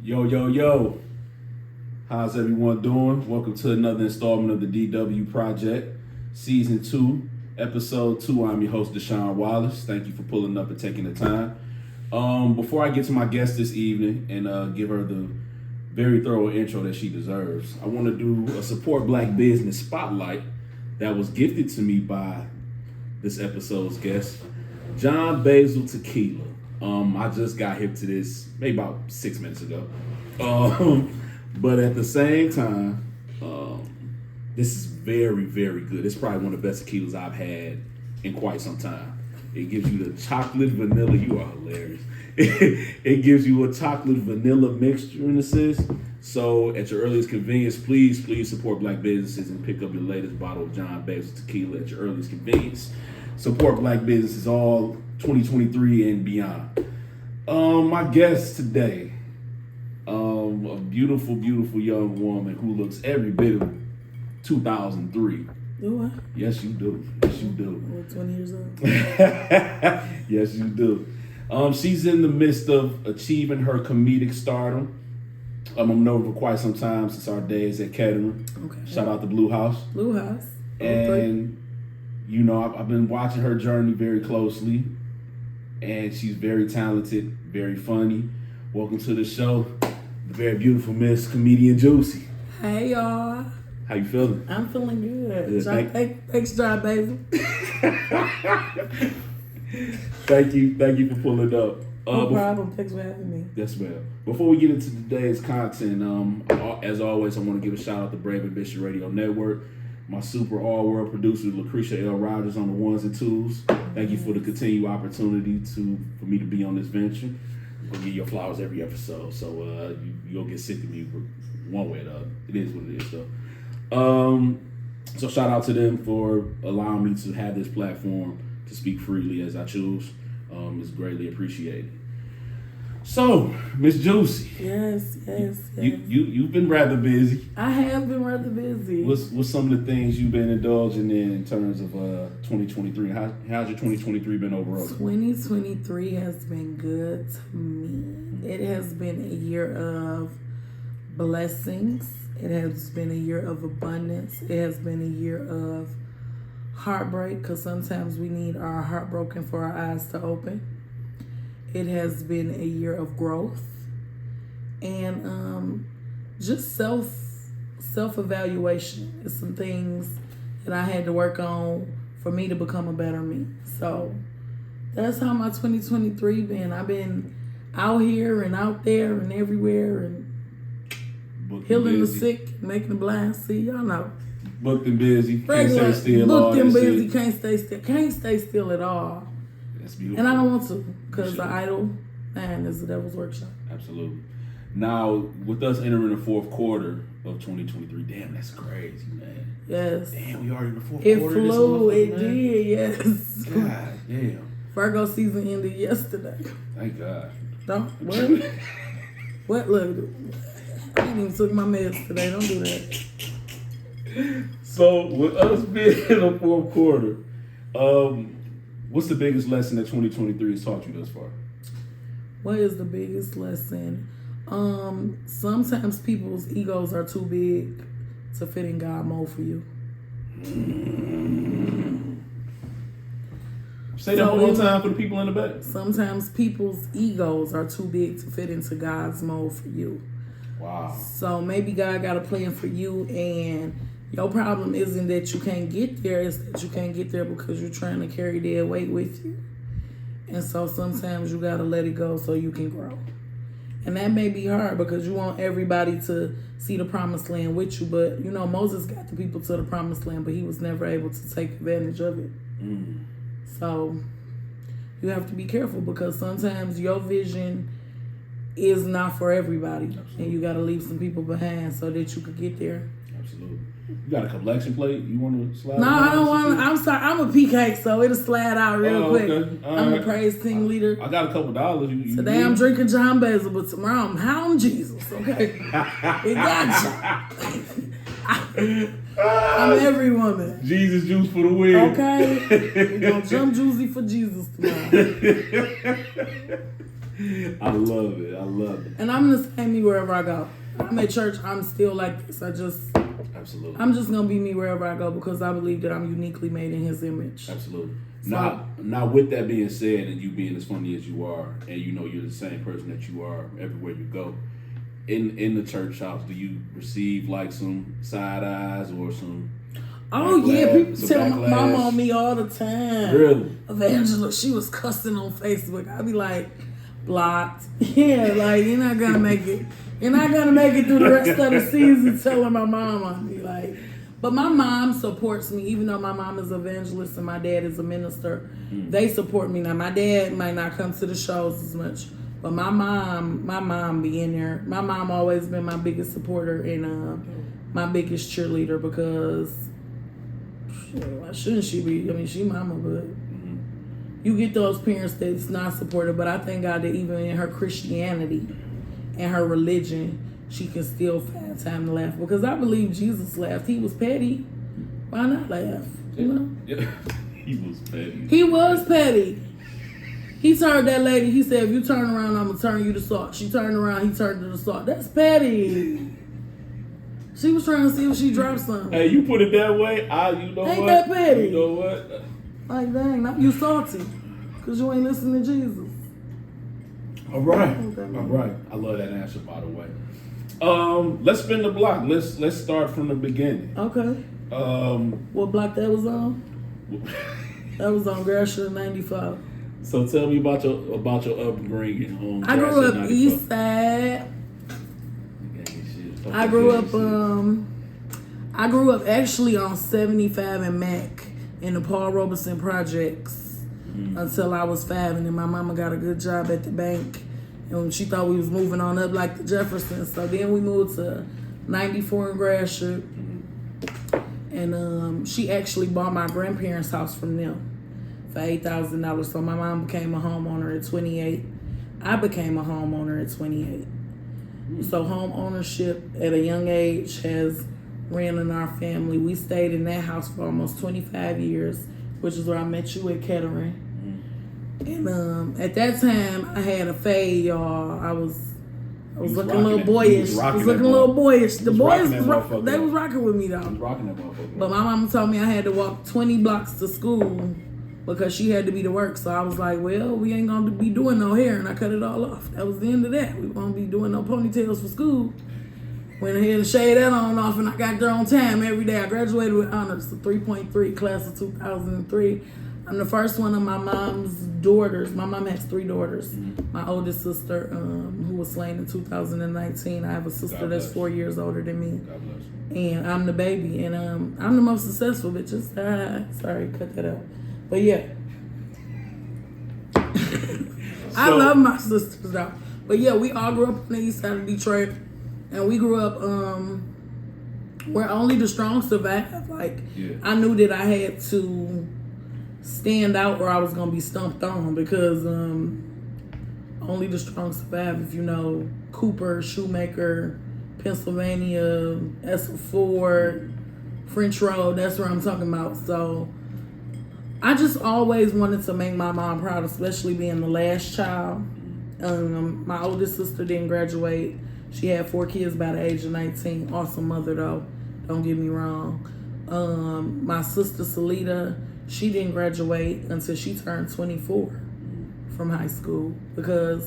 Yo, yo, yo. How's everyone doing? Welcome to another installment of the DW Project, Season 2, Episode 2. I'm your host, DaSean Wallace. Thank you for pulling up and taking the time. Before I get to my guest this evening and give her the very thorough intro that she deserves, I want to do a Support Black Business Spotlight that was gifted to me by this episode's guest, John Basil Tequila. I just got hip to this maybe about 6 minutes ago. But at the same time, this is very, very good. It's probably one of the best tequilas I've had in quite some time. It gives you the chocolate vanilla. You are hilarious. It gives you a chocolate vanilla mixture in a sense. So at your earliest convenience, please support black businesses and pick up your latest bottle of John Basil Tequila at your earliest convenience. Support black businesses all 2023 and beyond. My guest today, a beautiful, beautiful young woman who looks every bit of 2003. Do I? Yes, you do. Yes, you do. I'm 20 years old. Yes, you do. She's in the midst of achieving her comedic stardom. I've known her for quite some time, since our days at Kettering. Okay. Shout out to Blue House. Blue House. And, you know, I've been watching her journey very closely. And she's very talented, very funny. Welcome to the show, the very beautiful Miss Comedian JuCee. Hey, y'all. How you feeling? I'm feeling good. Thanks, John Basil. Thank you for pulling up. No problem. Thanks for having me. Yes, ma'am. Before we get into today's content, as always, I want to give a shout out to Brave Ambition Radio Network. My super all-world producer, Lucretia L. Rogers, on the ones and twos. Thank you for the continued opportunity for me to be on this venture. I'm going to give your flowers every episode, so you'll get sick of me one way or the other. It is what it is, though. So shout out to them for allowing me to have this platform to speak freely as I choose. It's greatly appreciated. So, Miss JuCee. Yes. You've been rather busy. I have been rather busy. What's some of the things you've been indulging in terms of 2023? How's your 2023 been overall? 2023 has been good to me. It has been a year of blessings. It has been a year of abundance. It has been a year of heartbreak, because sometimes we need our heart broken for our eyes to open. It has been a year of growth and just self-evaluation. It's some things that I had to work on for me to become a better me. So that's how my 2023 been. I've been out here and out there and everywhere and healing the sick, making the blind see. Y'all know. Booked and busy. Can't stay still. Booked and busy. Can't stay still. Can't stay still at all. That's beautiful. And I don't want to, because the idle, man, is the devil's workshop. Absolutely. Now, with us entering the fourth quarter of 2023, damn, that's crazy, man. Yes. Damn, we already in the fourth it quarter. It flew. It did, yes. God damn. Virgo season ended yesterday. Thank God. Don't, what? What? Look, I ain't even took my meds today. Don't do that. So, with us being in the fourth quarter, what's the biggest lesson that 2023 has taught you thus far? What is the biggest lesson? Sometimes people's egos are too big to fit in God mode for you. Say that one more time for the people in the back. Sometimes people's egos are too big to fit into God's mode for you. Wow. So maybe God got a plan for you, and your problem isn't that you can't get there, it's that you can't get there because you're trying to carry their weight with you. And so sometimes you gotta let it go so you can grow. And that may be hard because you want everybody to see the promised land with you, but you know, Moses got the people to the promised land, but he was never able to take advantage of it. So you have to be careful, because sometimes your vision is not for everybody. Absolutely. And you gotta leave some people behind so that you could get there. Absolutely. You got a collection plate? You want to slide? No, I don't want to. I'm sorry. I'm a PK, so it'll slide out real quick. Okay. I'm a praise team leader. I got a couple dollars. Today I'm drinking John Basil, but tomorrow I'm hounding Jesus. Okay, it got you. I'm every woman. Jesus juice for the win. Okay, we're gonna jump juicy for Jesus tomorrow. I love it. I love it. And I'm the same me wherever I go. I'm at church, I'm still like this. Absolutely. I'm just gonna be me wherever I go because I believe that I'm uniquely made in His image. Absolutely. So, Now, with that being said, and you being as funny as you are, and you know you're the same person that you are everywhere you go, in the church house, do you receive like some side eyes or some? Oh yeah, people tell my backlash? mama on me all the time. Really? Evangela, she was cussing on Facebook. I be like, blocked. Yeah, like you're not gonna make it. You're not gonna make it through the rest of the season telling my mama. I be like, but my mom supports me, even though my mom is an evangelist and my dad is a minister. They support me. Now my dad might not come to the shows as much, but my mom be in there. My mom always been my biggest supporter and my biggest cheerleader because why shouldn't she be? I mean, she mama, but you get those parents that's not supportive. But I thank God that even in her Christianity and her religion, she can still find time to laugh because I believe Jesus laughed. He was petty. Why not laugh? You know? Yeah. He was petty. He was petty. He turned that lady. He said, "If you turn around, I'm gonna turn you to salt." She turned around. He turned her to salt. That's petty. She was trying to see if she dropped something. Hey, you put it that way. You know Ain't what? that petty? You know what? Like dang, now you salty because you ain't listening to Jesus. All right. Okay. All right. I love that answer, by the way. Let's spin the block. Let's start from the beginning. Okay. What block that was on? That was on Gratiot 95. So tell me about your upbringing on. I grew up East Side. I grew up actually on 75 and Mac in the Paul Robeson projects until I was 5, and then my mama got a good job at the bank, and she thought we was moving on up like the Jeffersons. So then we moved to 94 in Gratiot, and she actually bought my grandparents' house from them for $8,000. So my mom became a homeowner at 28. I became a homeowner at 28. So home ownership at a young age has ran in our family. We stayed in that house for almost 25 years, which is where I met you at Kettering. And at that time, I had a fade, y'all. I was looking a little boyish. I was looking a little boyish. The boys was rocking with me though. But my mama told me I had to walk 20 blocks to school because she had to be to work. So I was like, well, we ain't gonna be doing no hair, and I cut it all off. That was the end of that. We won't be doing no ponytails for school. Went ahead and shaved that on off, and I got there on time every day. I graduated with honors, the 3.3 class of 2003. I'm the first one of my mom's daughters. My mom has 3 daughters. My oldest sister, who was slain in 2019. I have a sister that's 4 years older than me. God bless. And I'm the baby, and I'm the most successful, bitches. Sorry, cut that out. But yeah. I love my sisters though. But yeah, we all grew up on the east side of Detroit. And we grew up where only the strong survive. Like, I knew that I had to stand out or I was going to be stumped on because only the strong survive. If you know Cooper, Shoemaker, Pennsylvania, Essa Ford, French Road, that's where I'm talking about. So I just always wanted to make my mom proud, especially being the last child. My oldest sister didn't graduate. She had 4 kids by the age of 19. Awesome mother, though. Don't get me wrong. My sister, Salita, she didn't graduate until she turned 24 from high school because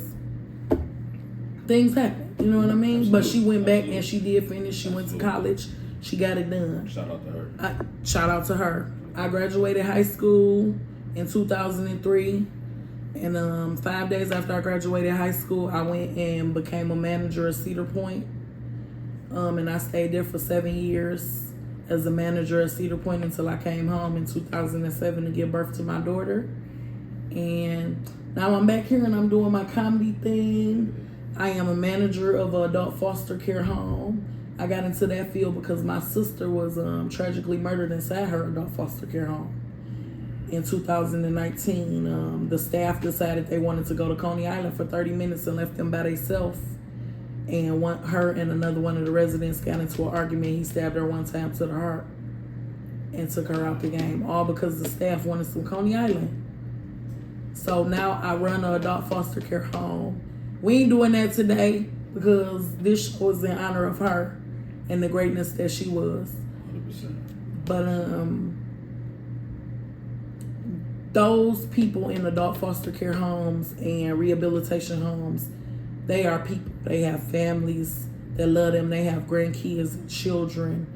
things happen. You know what I mean? Absolutely. But she went back and she did finish. She went to college. She got it done. Shout out to her. Shout out to her. I graduated high school in 2003. And 5 days after I graduated high school, I went and became a manager at Cedar Point. And I stayed there for 7 years as a manager at Cedar Point until I came home in 2007 to give birth to my daughter. And now I'm back here and I'm doing my comedy thing. I am a manager of an adult foster care home. I got into that field because my sister was tragically murdered inside her adult foster care home. In 2019, the staff decided they wanted to go to Coney Island for 30 minutes and left them by themselves. And her and another one of the residents got into an argument. He stabbed her one time to the heart and took her out the game. All because the staff wanted some Coney Island. So now I run an adult foster care home. We ain't doing that today because this show is in honor of her and the greatness that she was. 100%. But those people in adult foster care homes and rehabilitation homes, they are people. They have families that love them. They have grandkids and children.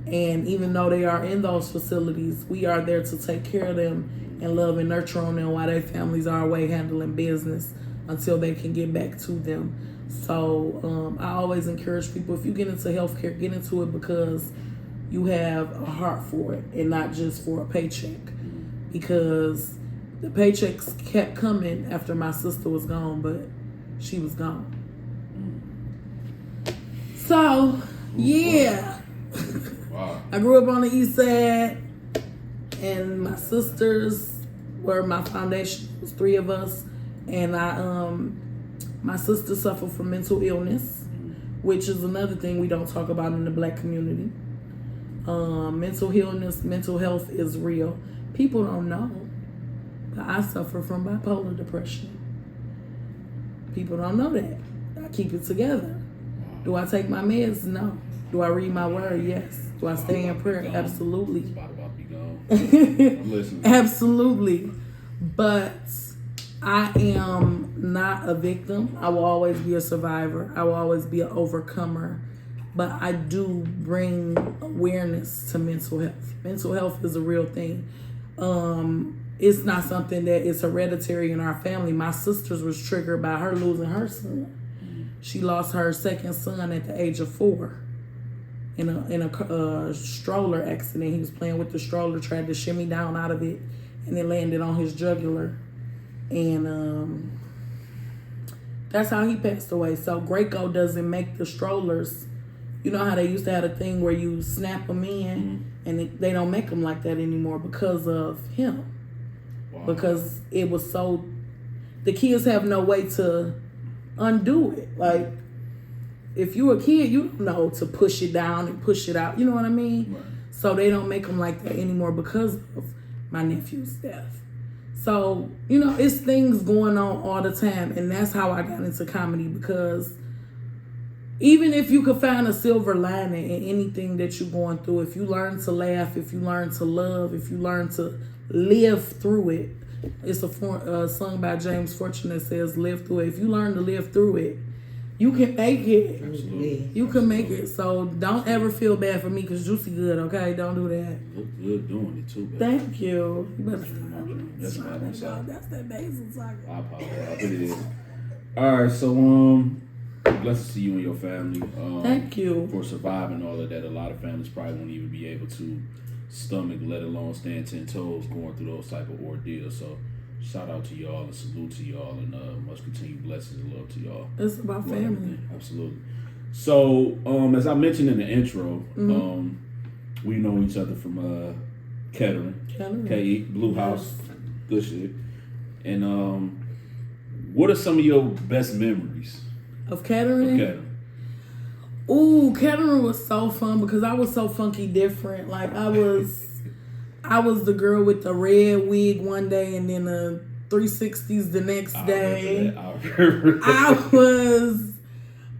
And even though they are in those facilities, we are there to take care of them and love and nurture on them while their families are away handling business until they can get back to them. So I always encourage people, if you get into healthcare, get into it because you have a heart for it and not just for a paycheck. Because the paychecks kept coming after my sister was gone, but she was gone. So, yeah. Wow. I grew up on the east side, and my sisters were my foundation. It was 3 of us, and my sister suffered from mental illness, which is another thing we don't talk about in the black community. Mental illness, mental health is real. People don't know, but I suffer from bipolar depression. People don't know that. I keep it together. Do I take my meds? No. Do I read my word? Yes. Do I stay in prayer? Absolutely. It's about to be gone. I'm listening. Absolutely. But I am not a victim. I will always be a survivor. I will always be an overcomer. But I do bring awareness to mental health. Mental health is a real thing. It's not something that is hereditary in our family. My sister's was triggered by her losing her son. She lost her second son at the age of 4 in a stroller accident. He was playing with the stroller, tried to shimmy down out of it, and it landed on his jugular. And that's how he passed away. So Graco doesn't make the strollers. You know how they used to have a thing where you snap them in, and they don't make them like that anymore because of him. Wow. Because it was so, the kids have no way to undo it. Like, if you a kid, you don't know to push it down and push it out. You know what I mean? Right. So they don't make them like that anymore because of my nephew's death. So, you know, it's things going on all the time. And that's how I got into comedy, because even if you could find a silver lining in anything that you're going through, if you learn to laugh, if you learn to love, if you learn to live through it, it's a song by James Fortune that says, live through it. If you learn to live through it, you can make it. Absolutely. You can make it. So don't ever feel bad for me because JuCee good, okay? Don't do that. Look good doing it too, baby. Thank you. You better That's stop. my side. That's that basil socket. I apologize. It is. All right, so blessings to you and your family. Thank you for surviving all of that. A lot of families probably won't even be able to stomach, let alone stand 10 toes going through those type of ordeals. So shout out to y'all and salute to y'all, and much continued blessings and love to y'all. It's about family. Everything. Absolutely. So as I mentioned in the intro, we know each other from Kettering. KE, Blue House, good shit. And what are some of your best memories of Kettering? Ooh, Kettering was so fun because I was so funky different. Like I was the girl with the red wig one day and then the 360s the next day. I was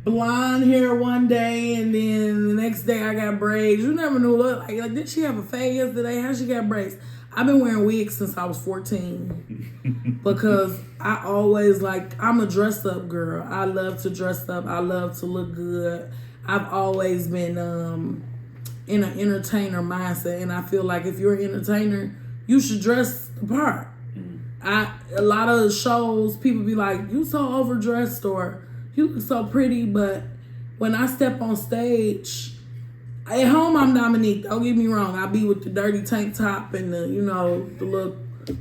blonde hair one day and then the next day I got braids. You never knew, like did she have a fade yesterday? How she got braids? I've been wearing wigs since I was 14 because I always I'm a dress up girl. I love to dress up. I love to look good. I've always been in an entertainer mindset, and I feel like if you're an entertainer, you should dress the part. A lot of shows, people be like, you so overdressed or you look so pretty, but when I step on stage, at home I'm Dominique, don't get me wrong, I be with the dirty tank top and the little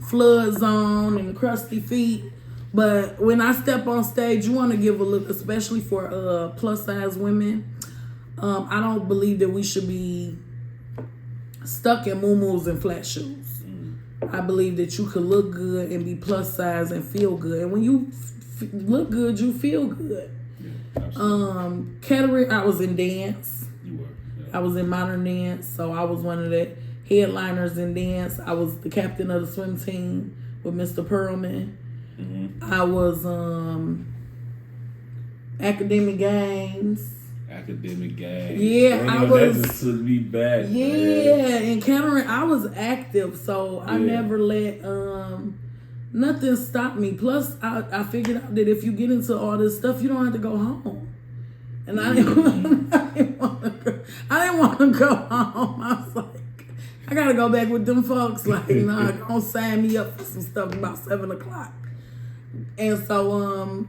floods on and the crusty feet, but when I step on stage, you want to give a look, especially for plus size women. I don't believe that we should be stuck in muumuus and flat shoes. I believe that you could look good and be plus size and feel good. And when you look good, you feel good. Yeah, Kettering, I was in dance. You were. Yeah. I was in modern dance, so I was one of the headliners in dance. I was the captain of the swim team with Mr. Pearlman. I was academic games. Academic games. Yeah, damn, I was. That just took me back. Yeah, in Kettering, I was active, so I never let nothing stop me. Plus, I figured out that if you get into all this stuff, you don't have to go home. And I didn't want to go home. I was like, I gotta go back with them folks. Like, nah, don't sign me up for some stuff about 7:00. And so,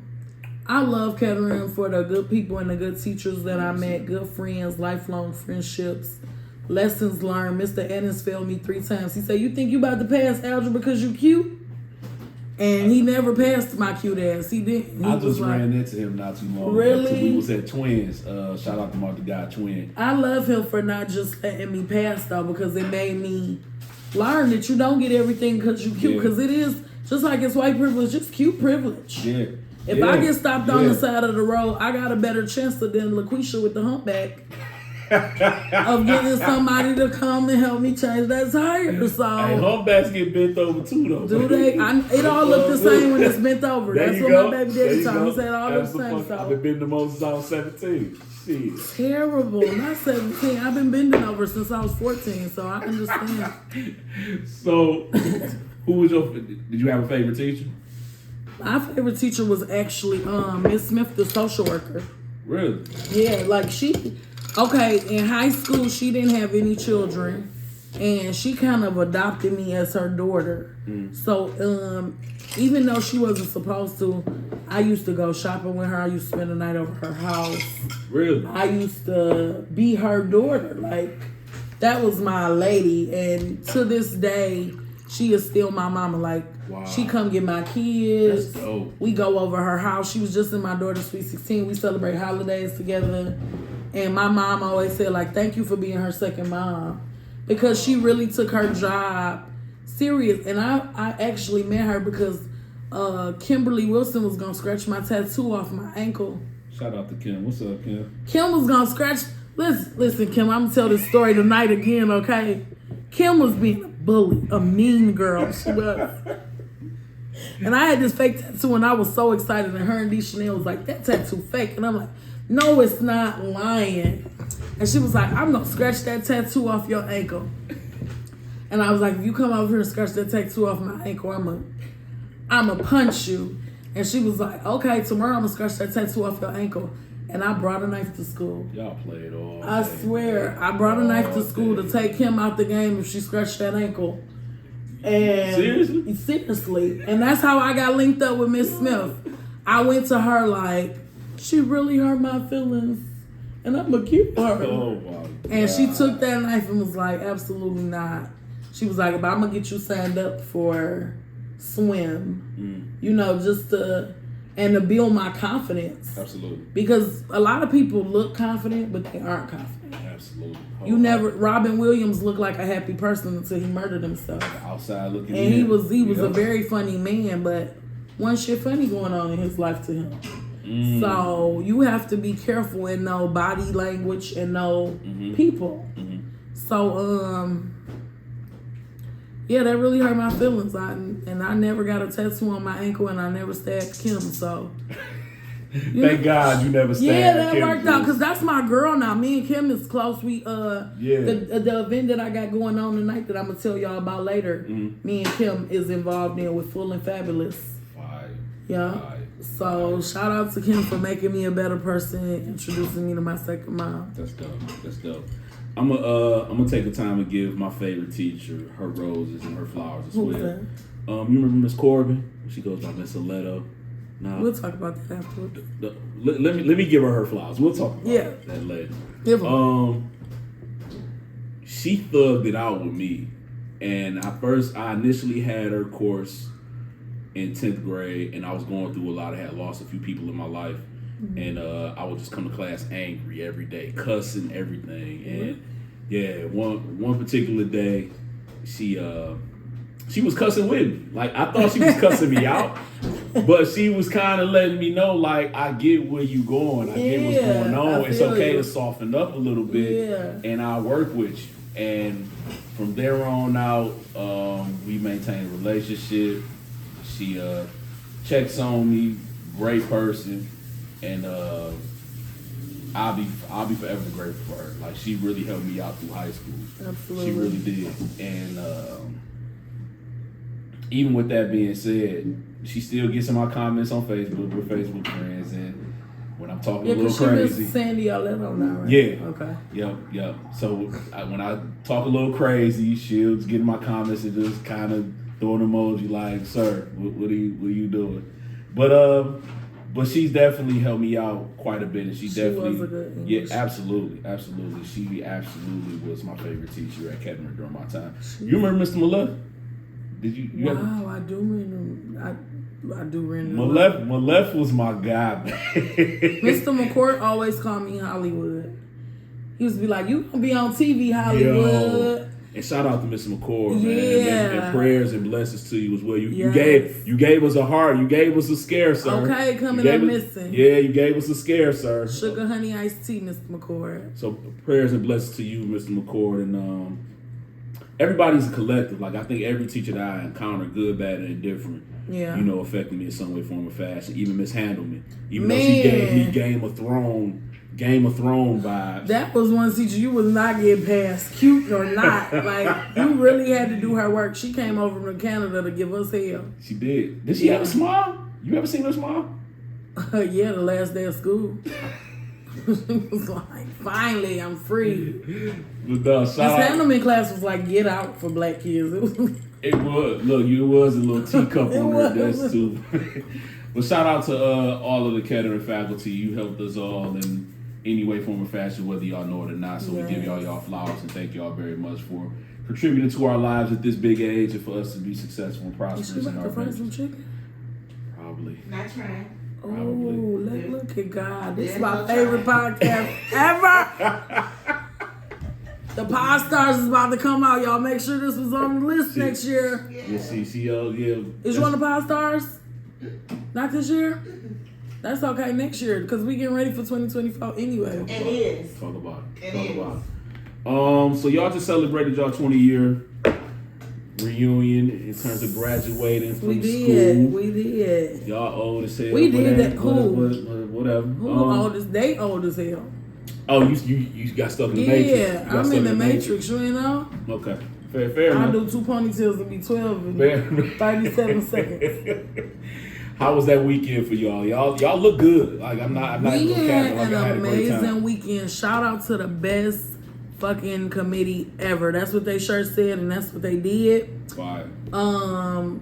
I love Kettering for the good people and the good teachers that I met, good friends, lifelong friendships, lessons learned. Mr. Ennis failed me 3 times. He said, "You think you about to pass algebra because you cute?" And he never passed my cute ass. He didn't. I just ran into him not too long ago. Really? We was at Twins. Shout out to Martha Guy Twin. I love him for not just letting me pass though, because it made me learn that you don't get everything because you cute. Because it is just like it's white privilege, just cute privilege. Yeah. If I get stopped on the side of the road, I got a better chance than LaQuisha with the humpback of getting somebody to come and help me change that tire. So hey, humpbacks get bent over too, though. Do they? It all look the same when it's bent over. That's what my baby daddy told me. He said it all looks the same. So I've been bending the most since I was 17. Shit. Terrible. Not 17. I've been bending over since I was 14, so I understand. So, who was did you have a favorite teacher? My favorite teacher was actually Miss Smith, the social worker. Really? Yeah, like in high school, she didn't have any children, and she kind of adopted me as her daughter. So, even though she wasn't supposed to, I used to go shopping with her. I used to spend the night over her house. Really? I used to be her daughter. Like, that was my lady, and to this day, she is still my mama. Like, wow. She come get my kids. That's dope. We go over her house. She was just in my daughter's Sweet 16. We celebrate holidays together. And my mom always said, like, thank you for being her second mom. Because she really took her job serious. And I actually met her because Kimberly Wilson was going to scratch my tattoo off my ankle. Shout out to Kim. What's up, Kim? Kim was going to scratch... Listen, Kim, I'm going to tell this story tonight again, okay? Kim was being a bully, a mean girl. She was. And I had this fake tattoo, and I was so excited. And her and DaSean was like, that tattoo fake. And I'm like, no, it's not, lying. And she was like, I'm going to scratch that tattoo off your ankle. And I was like, if you come over here and scratch that tattoo off my ankle, I'm going to punch you. And she was like, okay, tomorrow I'm going to scratch that tattoo off your ankle. And I brought a knife to school. Y'all played all I day. swear, I brought a knife to school to take him out the game if she scratched that ankle. And seriously? Seriously. And that's how I got linked up with Miss Smith. I went to her like, she really hurt my feelings. And I'm going to keep her. Oh, wow. And she took that knife and was like, absolutely not. She was like, but I'm going to get you signed up for swim. You know, just to build my confidence. Absolutely. Because a lot of people look confident, but they aren't confident. Absolutely. Robin Williams looked like a happy person until he murdered himself. Outside looking and in. he was a very funny man, but one shit funny going on in his life to him. So you have to be careful and know body language and know people. So yeah, that really hurt my feelings. I never got a tattoo on my ankle, and I never stabbed Kim. So thank God you never stabbed Kim. Yeah, that worked out because that's my girl now. Me and Kim is close. We the event that I got going on tonight that I'm gonna tell y'all about later. Me and Kim is involved in with Full and Fabulous. Fire. Yeah. Fire. So shout out to Kim for making me a better person, introducing me to my second mom. That's dope. I'm gonna take the time to give my favorite teacher her roses and her flowers as well. That? You remember Miss Corbin? She goes by Miss Aleto. Nah, we'll talk about that afterwards. Let me give her flowers. We'll talk about that later. She thugged it out with me, and I initially had her course in 10th grade, and I was going through a lot. I had lost a few people in my life. And I would just come to class angry every day, cussing everything. And one particular day, she was cussing with me. Like, I thought she was cussing me out, but she was kind of letting me know, like, I get where you going. I get what's going on. It's okay to soften up a little bit, and I'll work with you. And from there on out, we maintained a relationship. She checks on me, great person, and I'll be forever grateful for her. Like, she really helped me out through high school. Absolutely. She really did. And even with that being said, she still gets in my comments on Facebook. We're Facebook friends, and when I'm talking a little crazy, Sandy, I'll let her know, right? Yeah. Okay. Yep. So when I talk a little crazy, she'll get in my comments and just kind of throw an emoji like, "Sir, what are you doing?" But she's definitely helped me out quite a bit, and she definitely was a good English. absolutely. She absolutely was my favorite teacher at Kettner during my time. You remember Mr. Malef? Did you? Wow, I do remember. I do remember. Malef was my guy, man. Mr. McCourt always called me Hollywood. He used to be like, "You gonna be on TV, Hollywood." Yo. And shout out to Mr. McCourt, yeah. man. And prayers and blessings to you as well. You gave us a heart. You gave us a scare, sir. Okay, coming up missing. Yeah, you gave us a scare, sir. Sugar honey iced tea, Mr. McCourt. So prayers and blessings to you, Mr. McCourt, and everybody's a collective. Like, I think every teacher that I encounter, good, bad, and indifferent, affected me in some way, form, or fashion. Even Miss Handelman, even though she gave me Game of Thrones vibes. That was one teacher you was not getting past, cute or not. Like, you really had to do her work. She came over from Canada to give us hell. She did. Did she ever smile? You ever seen her smile? Yeah, the last day of school. It was like, finally, I'm free. But Miss Handelman class was like, get out for black kids. It was. Look, it was a little teacup on her desk too. But shout out to all of the Kettner faculty. You helped us all in any way, form, or fashion, whether y'all know it or not. So we give y'all flowers and thank y'all very much for contributing to our lives at this big age and for us to be successful and prosperous in our ventures. Probably. Not trying. Oh, look at God. This is my favorite podcast ever. The Pod Stars is about to come out. Y'all make sure this was on the list next year. Yeah, yeah. Is you on the Pod Stars? Not this year? That's okay, next year, because we getting ready for 2024 anyway. It is. Talk about it. So y'all just celebrated y'all 20-year reunion in terms of graduating from school. We did. Y'all old as hell. We did that. Whatever. Who old as? They old as hell. Oh, you got stuck in the Matrix. Yeah, I'm in the Matrix. You know. Okay, fair enough. I do 2 ponytails to be 12 in 37 seconds. How was that weekend for y'all? Y'all look good. Like, I'm not. We had an amazing weekend. Shout out to the best fucking committee ever. That's what they sure said, and that's what they did. Fire.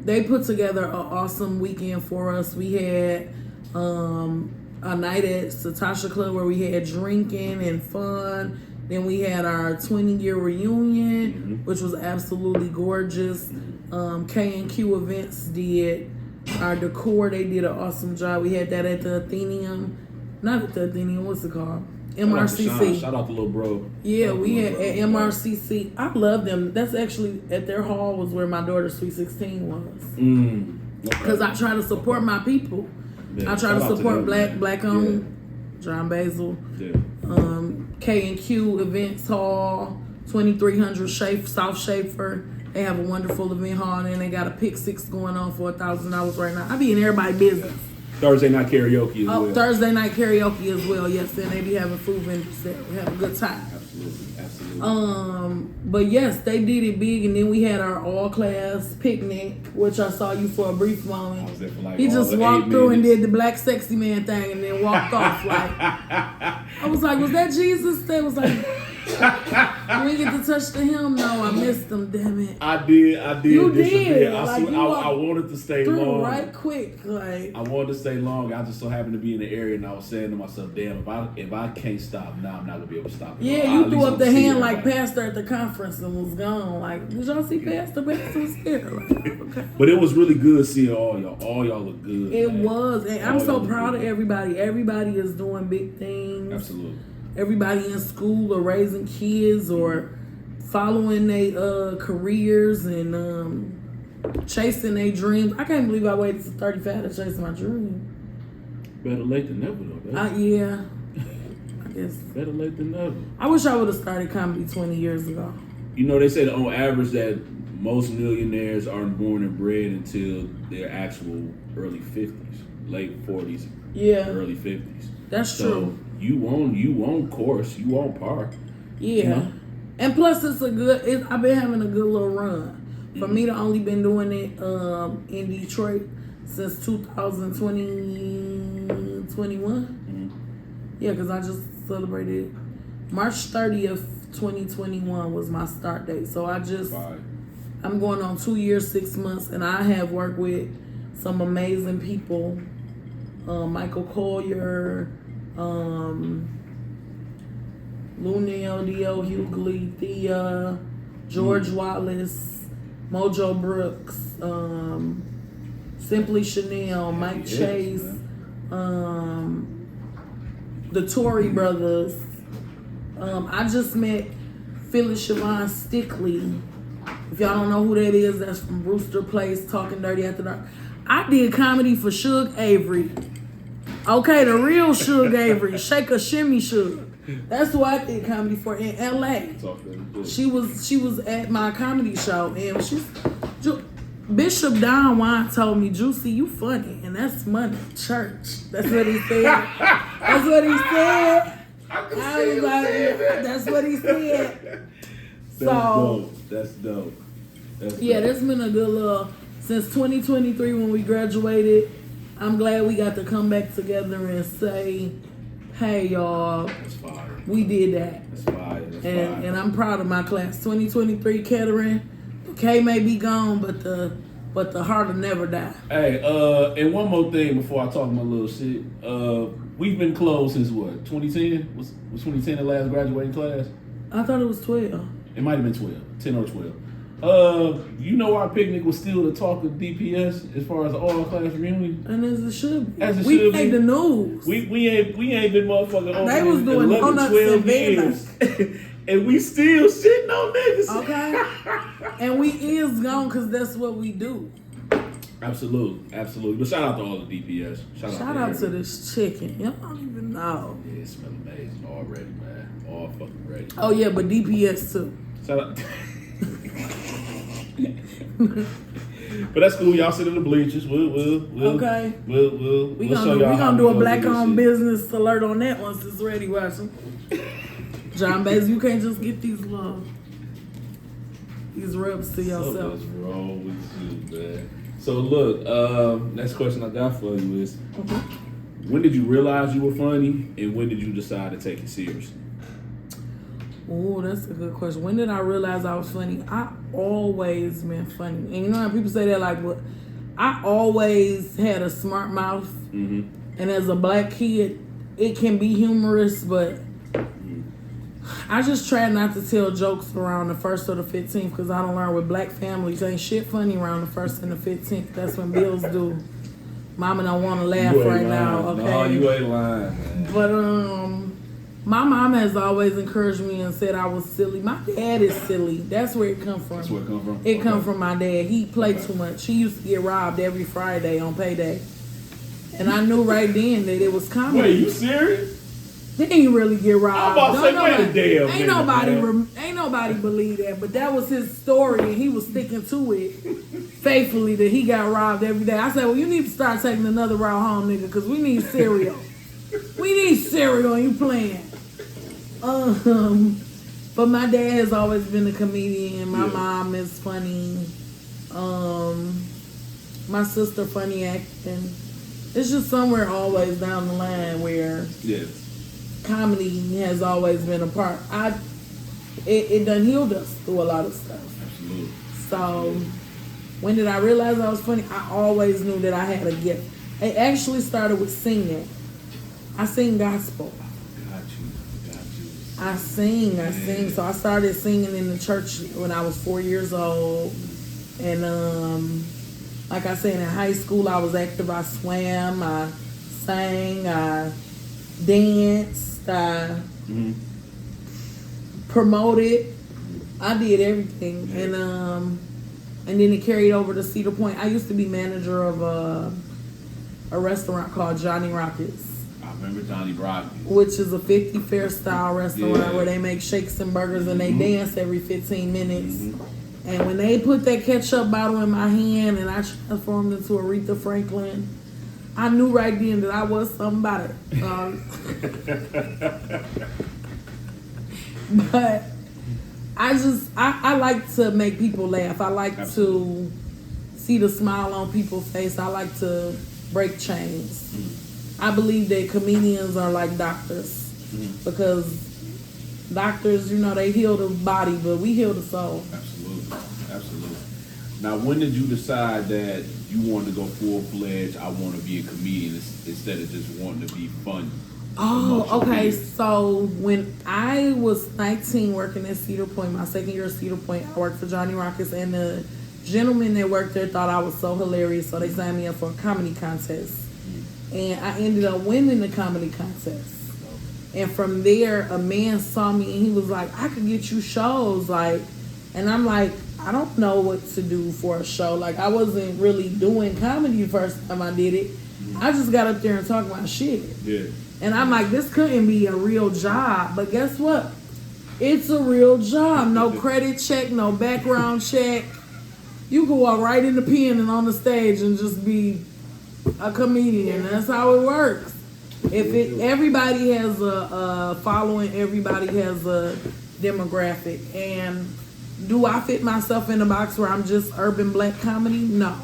They put together an awesome weekend for us. We had a night at Satasha Club where we had drinking and fun. Then we had our 20-year reunion, which was absolutely gorgeous. K&Q Events did our decor. They did an awesome job. We had that at the Athenaeum. Not at the Athenaeum, what's it called? MRCC. Shout out to little bro. Yeah, we had at MRCC. I love them. That's actually at their hall was where my daughter's Sweet 16 was. Because I try to support my people. Yeah, I try to support black owned. John Basil. Yeah. K&Q Events Hall, 2300 South Schaefer. They have a wonderful event hall, and they got a pick six going on for $1,000 right now. I be in everybody's business. Thursday night karaoke as well. Thursday night karaoke as well, yes. And they be having food vendors there. We have a good time. Absolutely. But yes, they did it big, and then we had our all-class picnic, which I saw you for a brief moment. I was there for like he just walked through and did the black sexy man thing, and then walked off. Like, I was like, was that Jesus? They was like, we get to touch the hem. No, I missed them. Damn it. I did. You did. I wanted to stay long. Right quick. Like, I wanted to stay long. I just so happened to be in the area, and I was saying to myself, damn, if I can't stop now, I'm not gonna be able to stop. Yeah, you threw up the hand like Pastor at the conference and was gone. Like, did y'all see Pastor? Pastor was here. Like, okay. But it was really good seeing all y'all. All y'all look good. It was. And I'm so proud of everybody. Everybody is doing big things. Absolutely. Everybody in school or raising kids or following their careers and chasing their dreams. I can't believe I waited to 35 to chase my dream. Better late than never, though. Yeah. I guess. Better late than never. I wish I would have started comedy 20 years ago. You know, they said on average that most millionaires aren't born and bred until their actual early 50s, late 40s, Yeah. early 50s. That's true. You on course, you on par. Yeah. You know? And plus I've been having a good little run. For me to only been doing it in Detroit since 2021. Yeah, because I just celebrated March 30th, 2021 was my start date. So I'm going on 2 years, 6 months, and I have worked with some amazing people. Michael Collier, Lunel, Dio, Hughley, Thea, George Wallace, Mojo Brooks, Simply Chanel, Mike Chase, the Tory brothers. I just met Phyllis Siobhan Stickley. If y'all don't know who that is, that's from Brewster Place, Talking Dirty After Dark. I did comedy for Suge Avery. Okay, the real Suge Avery, Shake a Shimmy Suge. That's who I did comedy for in LA. She was at my comedy show, and Bishop Don Juan told me, "JuCee, you funny, and that's money, church." That's what he said. That's what he said. I was like, that's what he said. That's dope. That's been a good little since 2023 when we graduated. I'm glad we got to come back together and say, "Hey, y'all, we did that." That's fire. And I'm proud of my class. 2023 Kettering. The K may be gone, but the heart will never die. Hey, and one more thing before I talk my little shit. We've been closed since what? 2010? Was 2010 the last graduating class? I thought it was 12. It might have been 12, 10 or 12. You know our picnic was still the talk of DPS as far as the all class reunion. And as it should be. As it we should made be. the news. We ain't been motherfucking over They was doing 11, 12 years. And we still shitting on niggas. Okay. And we is gone because that's what we do. Absolutely. But shout out to all the DPS. Shout out to this chicken. Y'all don't even know. Yeah, it smells amazing already, man. All fucking ready. Oh yeah, but DPS too. Shout out. But that's cool. Y'all sit in the bleachers. We'll okay. We'll we show y'all gonna do a black-owned business alert on that once it's ready, Watson. John Baez, you can't just get these rubs to yourself. What's wrong with you, man? So look, next question I got for you is, when did you realize you were funny, and when did you decide to take it serious? Oh, that's a good question. When did I realize I was funny? I always been funny. And you know how people say that, like, but I always had a smart mouth. Mm-hmm. And as a black kid, it can be humorous, but I just try not to tell jokes around the 1st or the 15th because I don't learn with black families. Ain't shit funny around the 1st and the 15th. That's when bills due. Mama don't want to laugh right now, okay? No, you ain't lying, man. But, my mom has always encouraged me and said I was silly. My dad is silly. That's where it come from. That's where it come from? It come from my dad. He played too much. He used to get robbed every Friday on payday. And I knew right then that it was comedy. Wait, you serious? He didn't really get robbed. I'm about to say, wait a damn minute, ain't nobody believe that. But that was his story, and he was sticking to it faithfully that he got robbed every day. I said, well, you need to start taking another route home, nigga, because we need cereal. We need cereal, and you playing. But my dad has always been a comedian. My mom is funny. My sister funny acting. It's just somewhere always down the line where comedy has always been a part. It done healed us through a lot of stuff. Absolutely. So when did I realize I was funny? I always knew that I had a gift. It actually started with singing. I sing gospel. I sing. So I started singing in the church when I was 4 years old. And like I said, in high school I was active. I swam, I sang, I danced, I promoted. I did everything. And then it carried over to Cedar Point. I used to be manager of a restaurant called Johnny Rockets. I remember Johnny Rockets. Which is a 50 fair style restaurant where they make shakes and burgers and they dance every 15 minutes. And when they put that ketchup bottle in my hand and I transformed into Aretha Franklin, I knew right then that I was somebody. But I like to make people laugh. I like to see the smile on people's face. I like to break chains. I believe that comedians are like doctors because doctors, they heal the body, but we heal the soul. Absolutely. Now, when did you decide that you wanted to go full-fledged, I want to be a comedian instead of just wanting to be funny? Oh, okay. So when I was 19 working at Cedar Point, my second year at Cedar Point, I worked for Johnny Rockets, and the gentleman that worked there thought I was so hilarious, so they signed me up for a comedy contest. And I ended up winning the comedy contest. And from there, a man saw me and he was like, I could get you shows. And I'm like, I don't know what to do for a show. Like, I wasn't really doing comedy the first time I did it. I just got up there and talked my shit. Yeah. And I'm like, this couldn't be a real job. But guess what? It's a real job. No credit check, no background check. You can walk right in the pen and on the stage and just be a comedian. That's how it works. Everybody has a following, everybody has a demographic. And do I fit myself in a box where I'm just urban black comedy? No.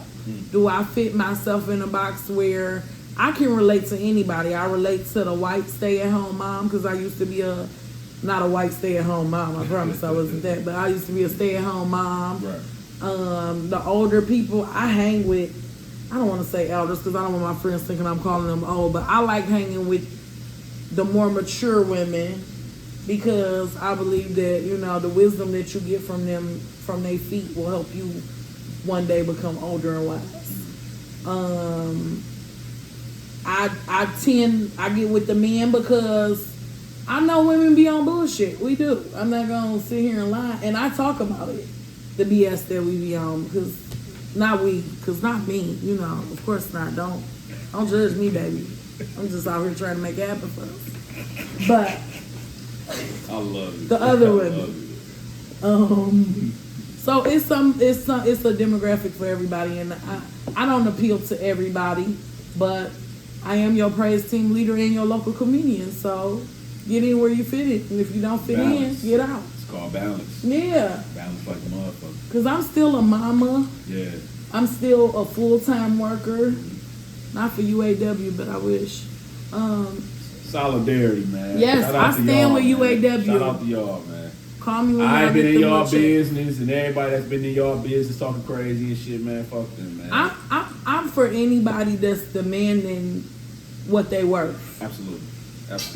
Do I fit myself in a box where I can relate to anybody? I relate to the white stay-at-home mom because I used to be not a white stay-at-home mom. I promise I wasn't that, but I used to be a stay-at-home mom. Right. The older people I hang with, I don't want to say elders because I don't want my friends thinking I'm calling them old, but I like hanging with the more mature women because I believe that, the wisdom that you get from them, from their feet, will help you one day become older and wise. I get with the men because I know women be on bullshit. We do. I'm not going to sit here and lie. And I talk about it, the BS that we be on, because not me, of course not. Don't judge me, baby. I'm just out here trying to make it happen for us. But I love it. The other women. So it's a demographic for everybody, and I don't appeal to everybody, but I am your praise team leader and your local comedian. So get in where you fit in, and if you don't fit in, get out. It's called balance. Yeah. Balance like a motherfucker. Because I'm still a mama. Yeah. I'm still a full-time worker. Not for UAW, but I wish. Solidarity, man. Yes, I stand with UAW. Shout out to y'all, man. Call me when I ain't been in y'all check. business, and everybody that's been in y'all business talking crazy and shit, man. Fuck them, man. I'm for anybody that's demanding what they worth. Absolutely.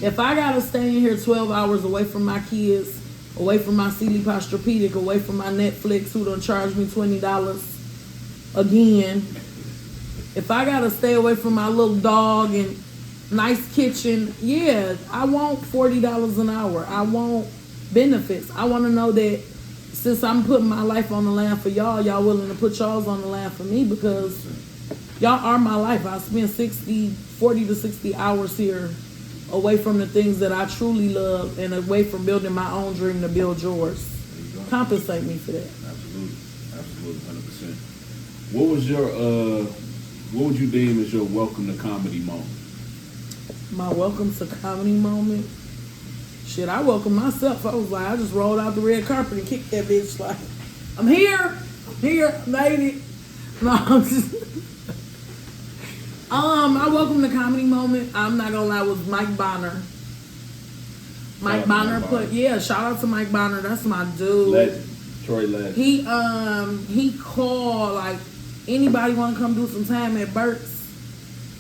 If I gotta stay in here 12 hours away from my kids, away from my Sealy Posturepedic, away from my Netflix, who done charge me $20 again. If I gotta stay away from my little dog and nice kitchen, yeah, I want $40 an hour. I want benefits. I want to know that since I'm putting my life on the line for y'all willing to put y'all's on the line for me because y'all are my life. I spend 40 to 60 hours here away from the things that I truly love and away from building my own dream to build yours. Compensate me for that. Absolutely, 100%. What would you deem as your welcome to comedy moment? My welcome to comedy moment? Shit, I welcome myself. I was like, I just rolled out the red carpet and kicked that bitch like, I'm here, made it. No, I'm just... I welcome the comedy moment. I'm not gonna lie, was Mike Bonner. Mike Bonner shout out to Mike Bonner. That's my dude. Legend. Troy Legend. He called like, anybody want to come do some time at Burt's?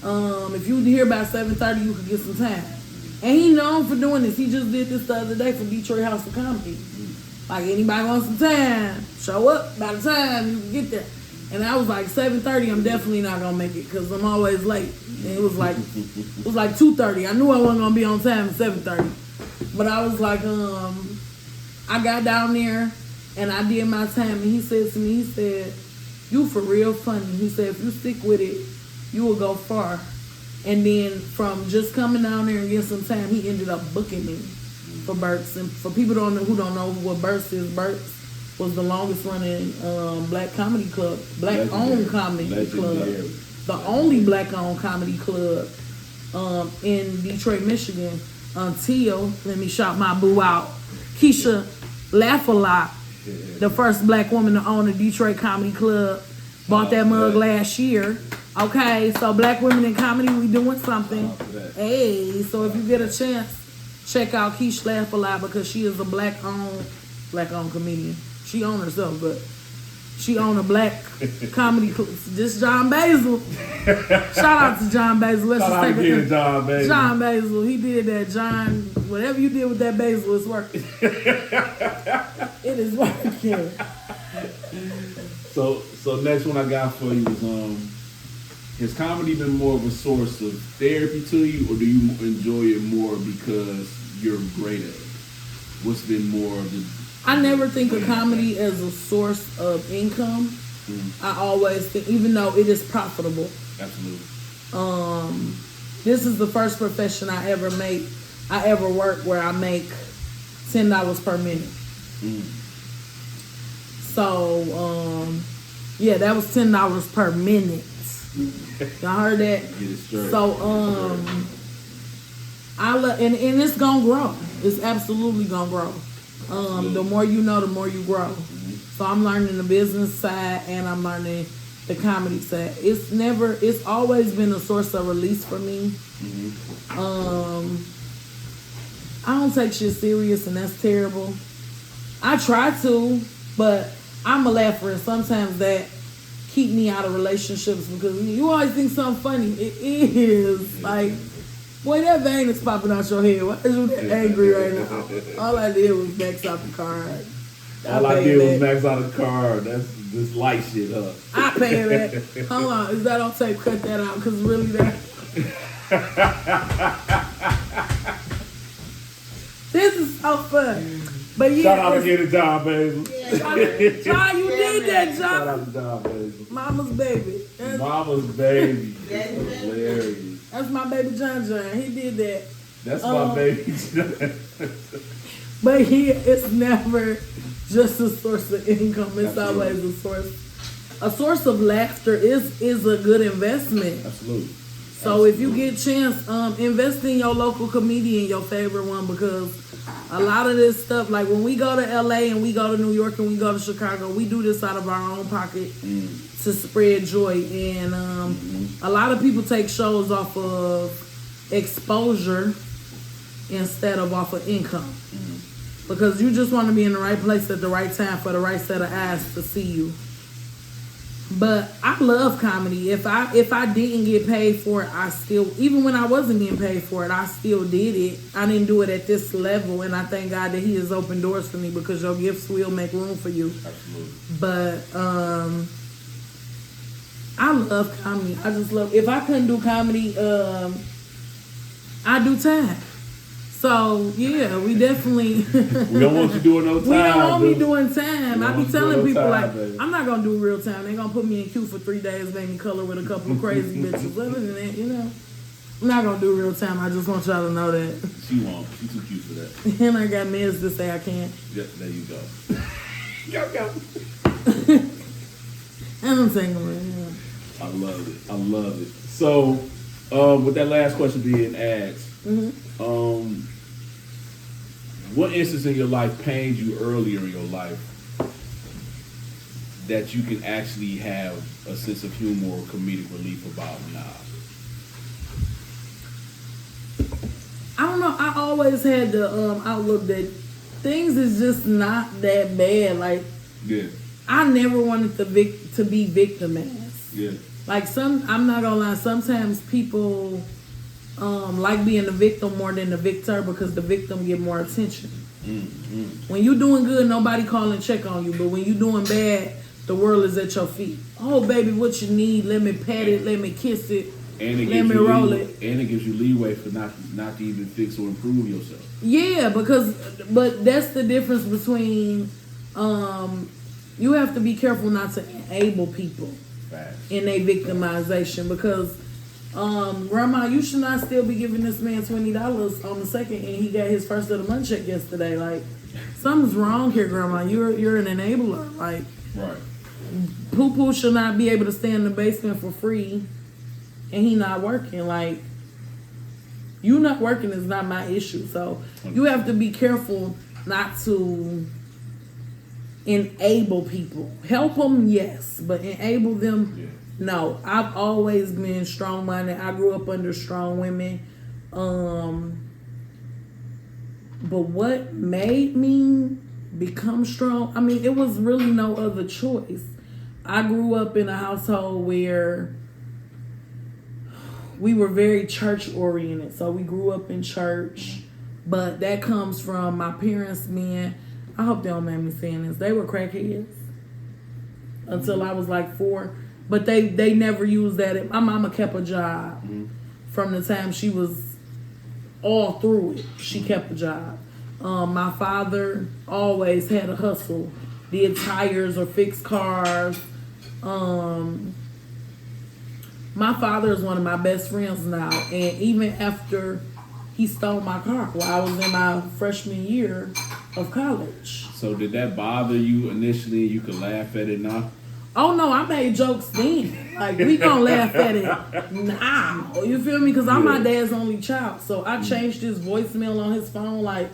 If you here by 7:30, you could get some time. And he known for doing this. He just did this the other day for Detroit House of Comedy. Like, anybody wants some time, show up by the time you can get there. And I was like, 7:30, I'm definitely not gonna make it because I'm always late. And it was like 2:30. I knew I wasn't gonna be on time at 7:30. But I was like, I got down there and I did my time. And he said to me, you for real funny. He said, if you stick with it, you will go far. And then from just coming down there and getting some time, he ended up booking me for Burt's. And for people who don't know what Burt's is, Burt's was the longest running black comedy club, black owned comedy club, the only black owned comedy club in Detroit, Michigan, until, let me shout my boo out, Keisha Laugh a Lot, the first black woman to own a Detroit comedy club, bought that mug last year. Okay, so black women in comedy, we doing something. Hey, so if you get a chance, check out Keisha Laugh a Lot, because she is a black owned comedian. She owned herself, but she owned a black comedy club. This John Basil. Shout out to John Basil. Let's just take it. John Basil. John Basil. He did that. John, whatever you did with that basil is working. It is working. So next one I got for you is has comedy been more of a source of therapy to you, or do you enjoy it more because you're great at it? What's been more of the... I never think of comedy as a source of income. I always think, even though it is profitable. Absolutely. This is the first profession I ever work where I make $10 per minute. So, yeah, that was $10 per minute. Y'all heard that? Get it straight. So, I love, and it's gonna grow. It's absolutely gonna grow. The more you know, the more you grow. So I'm learning the business side and I'm learning the comedy side. It's always been a source of release for me. I don't take shit serious, and that's terrible. I try to, but I'm a laugher, and sometimes that keep me out of relationships because you always think something funny. It is like, boy, that vein is popping out your head. Why is you that angry right now? All I did was max out the card. All I did was max out the card. That's this light shit, huh? I pay that. Hold on, is that on tape? Cut that out, because really that. This is so fun. But yeah, shout out again to John Basil. John, you did that, John. Shout out to John Basil. Mama's baby. Mama's baby. That's hilarious. That's my baby John. He did that. That's my baby John. But it's never just a source of income. It's always a source of laughter is a good investment. Absolutely. So if you get a chance, invest in your local comedian, your favorite one, because a lot of this stuff, like when we go to LA and we go to New York and we go to Chicago, we do this out of our own pocket to spread joy. And a lot of people take shows off of exposure instead of off of income. Because you just want to be in the right place at the right time for the right set of eyes to see you. But I love comedy. If I didn't get paid for it, I still, even when I wasn't getting paid for it, I still did it. I didn't do it at this level, and I thank God that He has opened doors for me, because your gifts will make room for you. Absolutely. But I love comedy. I just love. If I couldn't do comedy, I do time. So yeah, we definitely. We don't want you doing no time. We don't want me doing time. I be telling people time, like, baby. I'm not gonna do real time. They gonna put me in queue for 3 days, make me color with a couple of crazy bitches. Other than that, I'm not gonna do real time. I just want y'all to know that. She won't. She's too cute for that. And I got meds to say I can't. Yeah, there you go. Go. And I'm single. Yeah. I love it. So, with that last question being asked, what instance in your life pained you earlier in your life that you can actually have a sense of humor or comedic relief about now? I don't know. I always had the outlook that things is just not that bad. Like, Yeah. I never wanted to be victimized. Yeah. Like I'm not gonna lie. Sometimes people like being the victim more than the victor, because the victim get more attention. When you doing good, nobody call and check on you. But when you doing bad, the world is at your feet. Oh, baby, what you need? Let me pat it. Let me kiss it. And it let me roll it. And it gives you leeway for not to even fix or improve yourself. Yeah, but that's the difference between. You have to be careful not to enable people in their victimization, because Grandma, you should not still be giving this man $20 on the second, and he got his first of the month check yesterday. Like, something's wrong here, Grandma. You're an enabler. Like, Right. Poo should not be able to stay in the basement for free, and he not working. Like, you not working is not my issue. So you have to be careful not to enable people. Help them, yes, but enable them, no. I've always been strong-minded. I grew up under strong women. But what made me become strong, I mean, it was really no other choice. I grew up in a household where we were very church-oriented. So we grew up in church. But that comes from my parents being, I hope they don't mind me saying this, they were crackheads until I was like 4. But they never used that. My mama kept a job from the time she was all through it. She kept a job. My father always had a hustle, did tires or fixed cars. My father is one of my best friends now, and even after he stole my car while I was in my freshman year of college. So did that bother you initially? You could laugh at it now? Oh no, I made jokes then. Like, we gonna laugh at it now. You feel me? Because I'm my dad's only child. So I changed his voicemail on his phone. Like,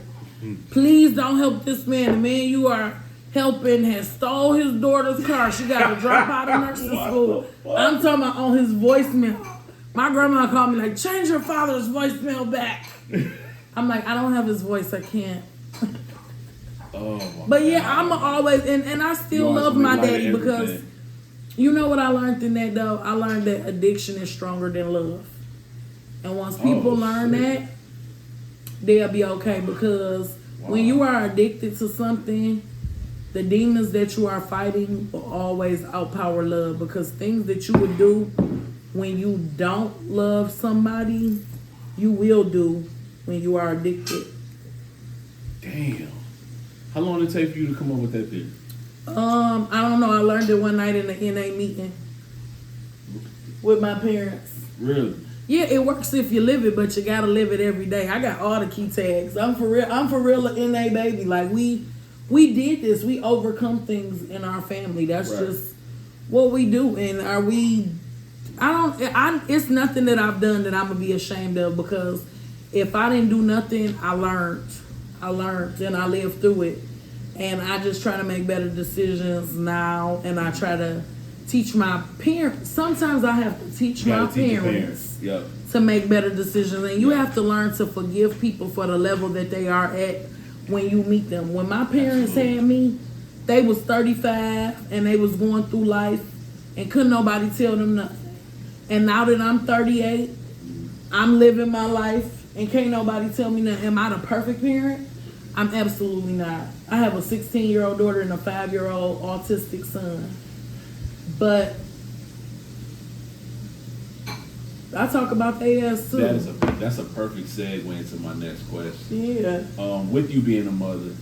please don't help this man. The man you are helping has stole his daughter's car. She got to drop out of nursing school. I'm talking about on his voicemail. My grandma called me like, change your father's voicemail back. I'm like, I don't have his voice. I can't. But yeah, I'm always, and I still love my daddy because you know what I learned in that though? I learned that addiction is stronger than love. And once people learn that, they'll be okay because when you are addicted to something, the demons that you are fighting will always outpower love because things that you would do when you don't love somebody, you will do when you are addicted. Damn. How long did it take for you to come up with that theory? I don't know. I learned it one night in the NA meeting with my parents. Really? Yeah, it works if you live it, but you gotta live it every day. I got all the key tags. I'm for real an NA baby. Like we did this. We overcome things in our family. That's just what we do. And it's nothing that I've done that I'm gonna be ashamed of because if I didn't do nothing, I learned and I lived through it. And I just try to make better decisions now, and I try to teach my parents. Sometimes I have to teach my parents to make better decisions. And you have to learn to forgive people for the level that they are at when you meet them. When my parents had me, they was 35 and they was going through life and couldn't nobody tell them nothing. And now that I'm 38, I'm living my life and can't nobody tell me nothing. Am I the perfect parent? I'm absolutely not. I have a 16-year-old daughter and a 5-year-old autistic son. But I talk about their ass too. That's a perfect segue into my next question. Yeah. With you being a mother,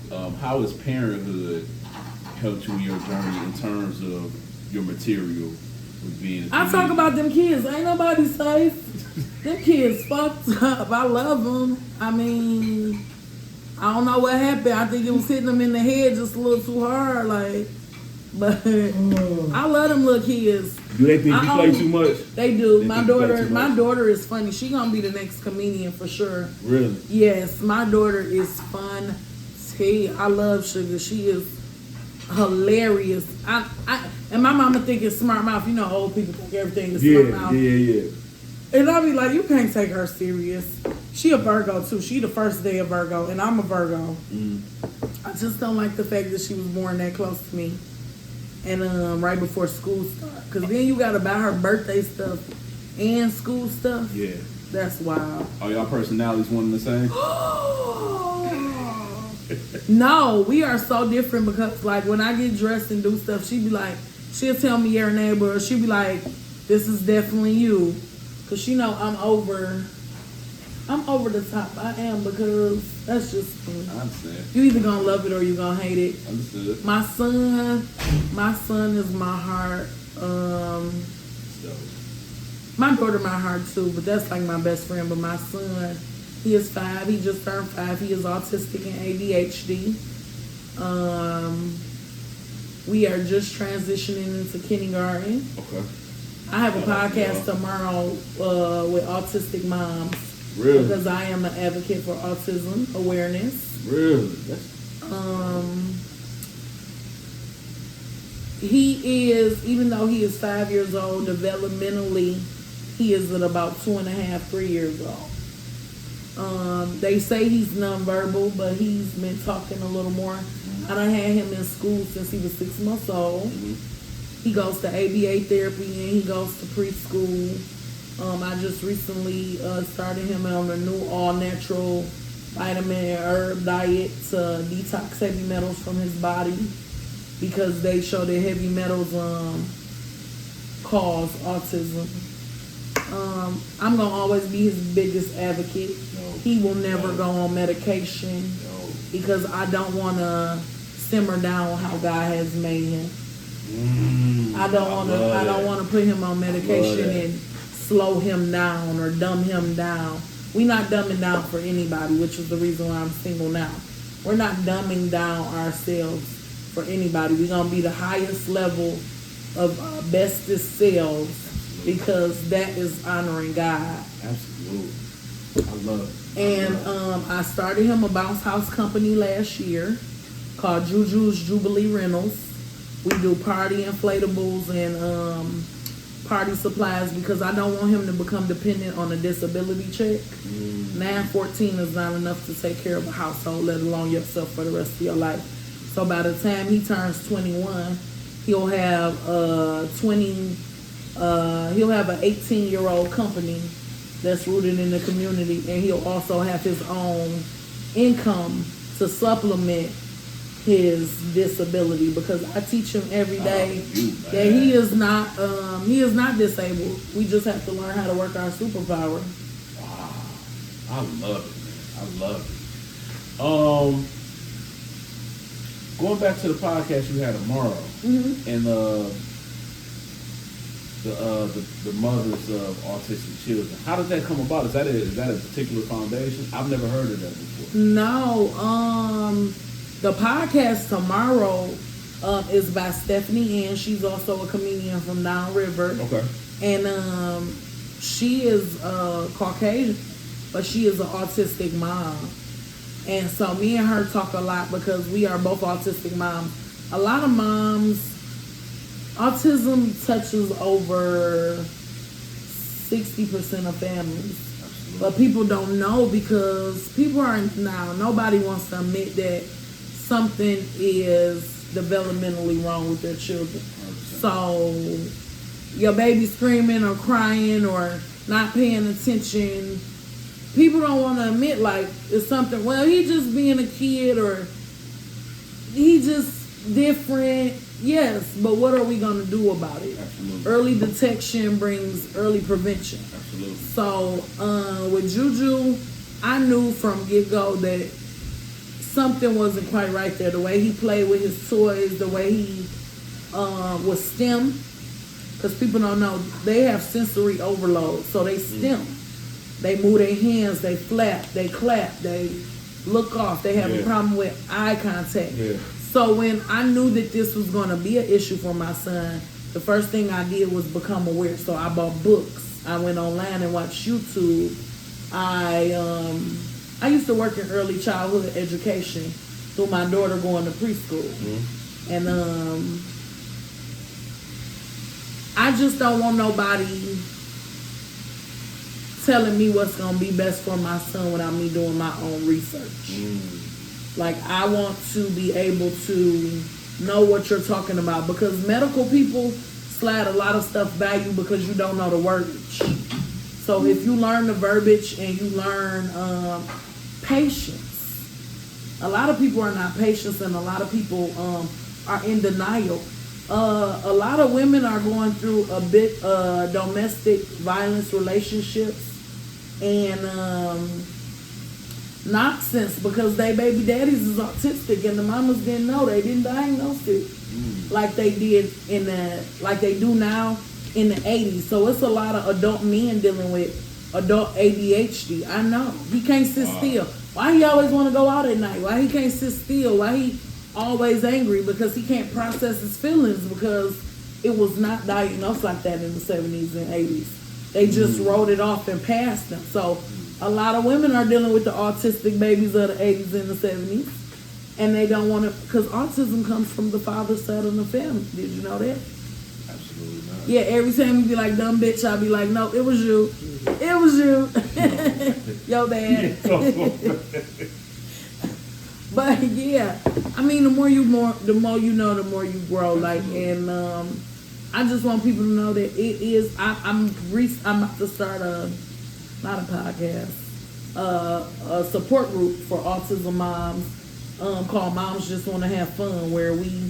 how has parenthood helped you in your journey in terms of your material with being I talk about them kids. Ain't nobody safe. Them kids fucked up. I love them. I mean, I don't know what happened. I think it was hitting them in the head just a little too hard. Like, but I love them little kids. Do they think you play too much? They do. My daughter is funny. She gonna be the next comedian for sure. Really? Yes, my daughter is fun. I love Sugar. She is hilarious. And my mama think it's smart mouth. You know, old people think everything is smart mouth. Yeah. And I be like, you can't take her serious. She a Virgo too. She the first day of Virgo, and I'm a Virgo. I just don't like the fact that she was born that close to me, and right before school starts. Cause then you gotta buy her birthday stuff and school stuff. Yeah, that's wild. Are y'all personalities one and the same? No, we are so different because like when I get dressed and do stuff, she'll tell me your neighbor, or she'll be like, this is definitely you. Cause she know I'm over the top. I am because that's just me. I understand. You either gonna love it or you gonna hate it. Understood. My son is my heart. My daughter my heart too, but that's like my best friend. But my son, He is 5. He just turned 5. He is autistic and ADHD. We are just transitioning into kindergarten. Okay. I have a podcast tomorrow with autistic moms. Really? Because I am an advocate for autism awareness. Really? He is, even though he is 5 years old, developmentally, he is at about 2.5, 3 years old. They say he's nonverbal, but he's been talking a little more. I done had him in school since he was 6 months old. He goes to ABA therapy and he goes to preschool. I just recently started him on a new all-natural vitamin and herb diet to detox heavy metals from his body because they show that heavy metals cause autism. I'm going to always be his biggest advocate. He will never go on medication because I don't want to simmer down how God has made him. I don't want to put him on medication and slow him down or dumb him down. We're not dumbing down for anybody, which is the reason why I'm single now. We're not dumbing down ourselves for anybody. We're going to be the highest level of bestest selves because that is honoring God. Absolutely. I love it. And I started him a bounce house company last year called Juju's Jubilee Rentals. We do party inflatables and party supplies because I don't want him to become dependent on a disability check. 914 is not enough to take care of a household, let alone yourself for the rest of your life. So by the time he turns 21, he'll have an 18-year-old company that's rooted in the community, and he'll also have his own income to supplement his disability because I teach him every day that he is not disabled. We just have to learn how to work our superpower. Wow. I love it, man. I love it. Going back to the podcast you had tomorrow, and the mothers of autistic children. How did that come about? Is that a particular foundation? I've never heard of that before. No. The podcast tomorrow is by Stephanie Ann. She's also a comedian from Downriver. Okay. And she is Caucasian, but she is an autistic mom. And so me and her talk a lot because we are both autistic moms. A lot of moms, autism touches over 60% of families. Absolutely. But people don't know because nobody wants to admit that something is developmentally wrong with their children. 100%. So your baby screaming or crying or not paying attention, people don't want to admit like it's something, well, he just being a kid or he just different. Yes, but what are we going to do about it? Absolutely. Early detection brings early prevention. Absolutely. So with Juju, I knew from get-go that something wasn't quite right there. The way he played with his toys, the way he was STEM, because people don't know, they have sensory overload, so they STEM. They move their hands, they flap, they clap, they look off, they have a problem with eye contact. Yeah. So when I knew that this was going to be an issue for my son, the first thing I did was become aware. So I bought books. I went online and watched YouTube. I used to work in early childhood education through my daughter going to preschool. And I just don't want nobody telling me what's going to be best for my son without me doing my own research. Like, I want to be able to know what you're talking about because medical people slide a lot of stuff by you because you don't know the verbiage. So if you learn the verbiage and you learn patience, a lot of people are not patient and a lot of people are in denial. A lot of women are going through a bit domestic violence relationships and nonsense because they baby daddies is autistic and the mamas didn't know. They didn't diagnose it like they did like they do now in the 80s. So it's a lot of adult men dealing with adult ADHD. I know. He can't sit still. Why he always want to go out at night? Why he can't sit still? Why he always angry? Because he can't process his feelings because it was not diagnosed like that in the 70s and 80s. They just wrote it off and passed them. So a lot of women are dealing with the autistic babies of the 80s and the 70s. And they don't want to, because autism comes from the father's side of the family. Did you know that? Absolutely not. Yeah, every time you be like, dumb bitch, I'll be like, no, it was you. It was you. Yo, bad. But yeah, I mean, the more you know, the more you grow. Like, and I just want people to know that it is. I'm about to start not a podcast, a support group for autism moms. Called Moms Just Want to Have Fun, where we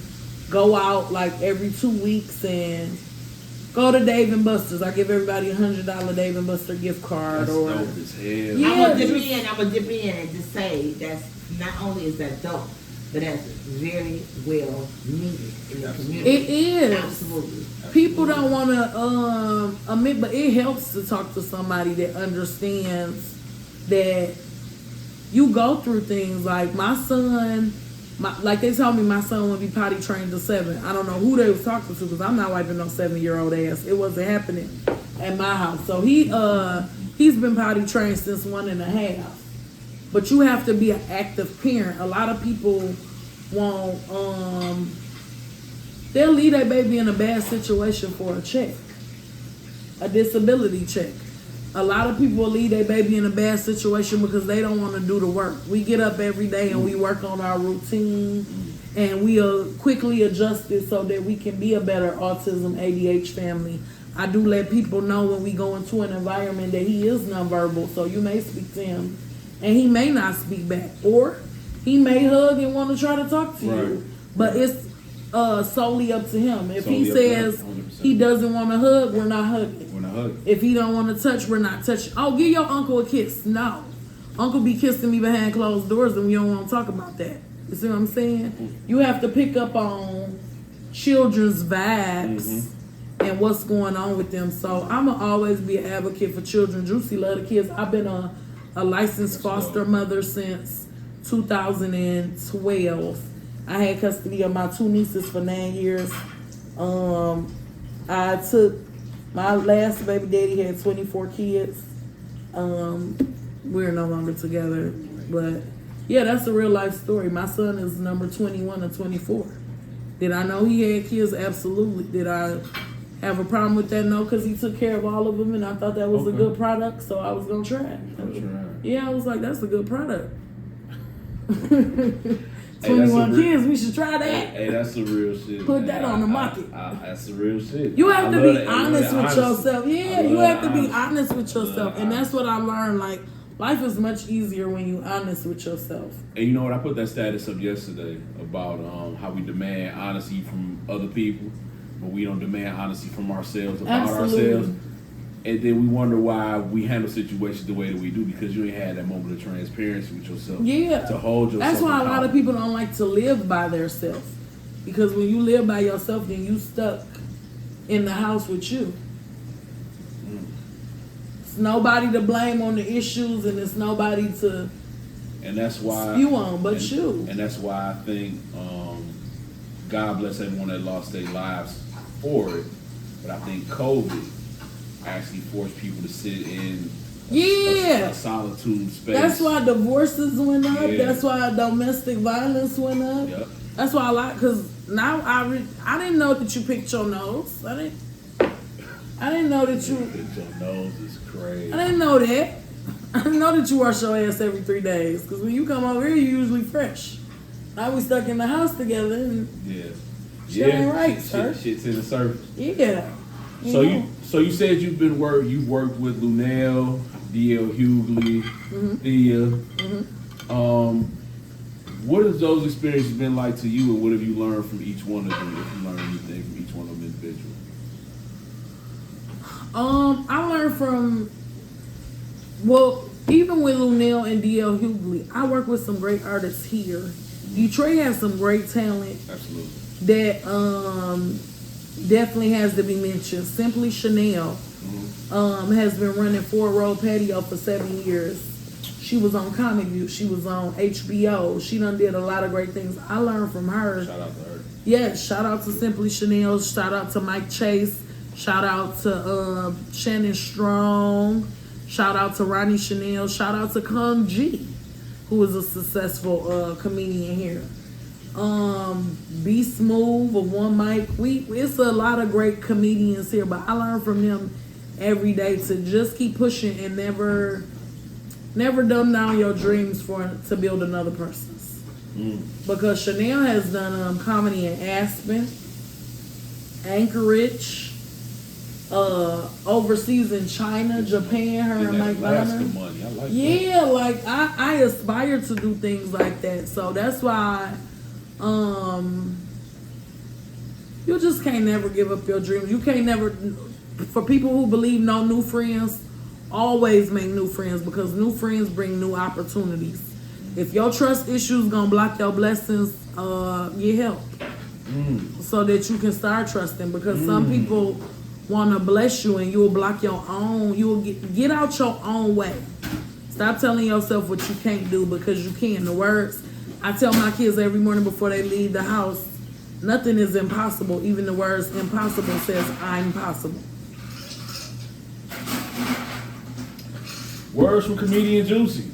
go out like every 2 weeks and go to Dave & Buster's. I give everybody $100 Dave & Buster gift card. That's or dope as hell. Yeah, I'm gonna dip in and just say that's not only is that dope, but that's very well needed in the community. It is. Absolutely. People don't want to admit, but it helps to talk to somebody that understands that you go through things. Like my son, like they told me my son would be potty trained to 7. I don't know who they was talking to because I'm not wiping no 7-year-old ass. It wasn't happening at my house. So he's been potty trained since 1.5. But you have to be an active parent. A lot of people won't. They'll leave their baby in a bad situation for a check, a disability check. A lot of people leave their baby in a bad situation because they don't want to do the work. We get up every day and we work on our routine and we quickly adjust it so that we can be a better autism ADHD family. I do let people know when we go into an environment that he is nonverbal, so you may speak to him and he may not speak back, or he may hug and want to try to talk to you. But it's solely up to him. If he says he doesn't want to hug, we're not hugging. If he don't want to touch, we're not touching. Oh, give your uncle a kiss. No. Uncle be kissing me behind closed doors and we don't want to talk about that. You see what I'm saying? You have to pick up on children's vibes and what's going on with them. So I'm going to always be an advocate for children. JuCee love the kids. I've been a licensed foster mother since 2012. I had custody of my 2 nieces for 9 years. I took my last baby daddy had 24 kids. We're no longer together, but yeah, that's a real life story. My son is number 21 or 24. Did I know he had kids? Absolutely. Did I have a problem with that? No, because he took care of all of them, and I thought that was a good product, so I was gonna try it. Yeah, I was like, that's a good product. 21 kids, we should try that. Hey, that's the real shit. Put that on the market. That's the real shit. You have to be honest with yourself. Yeah, you have to be honest with yourself. And that's what I learned. Like, life is much easier when you're honest with yourself. And you know what? I put that status up yesterday about how we demand honesty from other people, but we don't demand honesty from ourselves about ourselves. And then we wonder why we handle situations the way that we do, because you ain't had that moment of transparency with yourself. Yeah. To hold yourself. That's why a lot of people don't like to live by themselves. Because when you live by yourself, then you stuck in the house with you. It's nobody to blame on the issues, and it's nobody to spew on but you. And that's why I think God bless everyone that lost their lives for it. But I think COVID actually forced people to sit in a solitude space. That's why divorces went up. Yeah. That's why domestic violence went up. Yep. That's why because now I didn't know that you picked your nose. I didn't know that you picked your nose is crazy. I didn't know that. I didn't know that you wash your ass every 3 days. Because when you come over here, you're usually fresh. Now we stuck in the house together and shit ain't right, sir. Shit's in the surface. Yeah. So you said you've worked with Lunel, D.L. Hughley, Thea. What has those experiences been like to you, and what have you learned from each one of them? If you learned anything from each one of them individually? I learned from even with Lunel and D.L. Hughley, I work with some great artists here. Detroit has some great talent. Absolutely. That definitely has to be mentioned. Simply Chanel. has been running Ford Road Patio for 7 years. She was on Comic View. She was on HBO. She done did a lot of great things. I learned from her. Shout out to her. Yeah, shout out to Simply Chanel. Shout out to Mike Chase. Shout out to Shannon Strong. Shout out to Ronnie Chanel. Shout out to Kung G, who is a successful comedian here. Be Smooth of One Mic. It's a lot of great comedians here, but I learn from them every day to just keep pushing and never dumb down your dreams to build another person's. Because Chanel has done comedy in Aspen, Anchorage, overseas in China, Japan. Her and Mike Bonner. Money. I like yeah, that. Like I aspire to do things like that. So that's why you just can't never give up your dreams. You can't never. For people who believe no new friends, always make new friends, because new friends bring new opportunities. If your trust issues gonna block your blessings, get help so that you can start trusting. Because some people wanna bless you and you'll block your own. You will get out your own way. Stop telling yourself what you can't do, because you can. The words I tell my kids every morning before they leave the house: nothing is impossible. Even the words impossible says I'm possible. Words from Comedian JuCee.